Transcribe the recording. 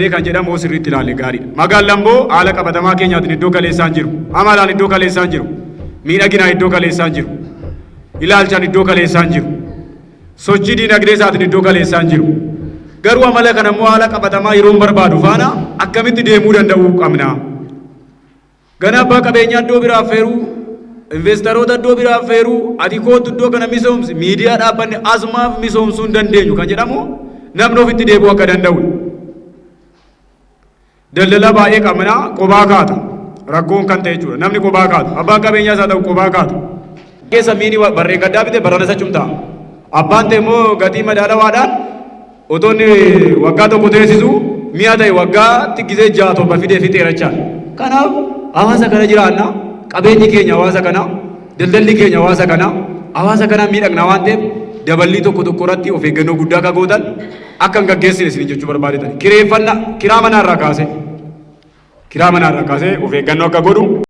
Ne kan jedhamu sirriitti ilaalle gaariidha. Magaalaan Amboo haala qabatamaa keenyaatiin iddoo kaleessaan jiru. Amalaan iddoo kaleessaan jiru. Miidhaginaan iddoo kaleessaan jiru. Ilaalchaan iddoo kaleessaan jiru. Sochii diinagdee isaatiin iddoo kaleessaan jiru. Garuu amala kana immoo haala qabatamaa yeroon barbaadu faana akkamitti deemuu danda'uu qabna. Gana abbaa qabeenyaa iddoo biraa affeeruu, investoroota iddoo biraa affeeruu, ati kootu iddoo kana misoomsi, miidiyaa dhaabbanne asumaaf misoomsuu hin dandeenyu kan jedhamu namni ofitti deebi'uu akka danda'udha. Daldala baay'ee qabna qobaa kaata. Rakkoon kan ta'e jechuudha. Namni qobaa kaata. Abbaan qabeenyaa isaa ta'u qobaa kaata. Keessa miini barree gaddaa bite barana isa cimtaa. Abbaan ta'e immoo gatii madaalawaadhaan otoonni waggaa tokko teessisu mi'a ta'e waggaa tiggisee ja'a torba fidee fixeerachaa. Kanaaf hawaasa kana jiraanna qabeenyi keenya hawaasa kana daldalli keenya hawaasa kana hawaasa kana miidhagna waan ta'eef daballii tokko tokko irratti of eeggannoo guddaa akka gootan akka hin gaggeessine isin jechuu barbaadetan kiraa manaarraa kaasee of eeggannoo akka godhu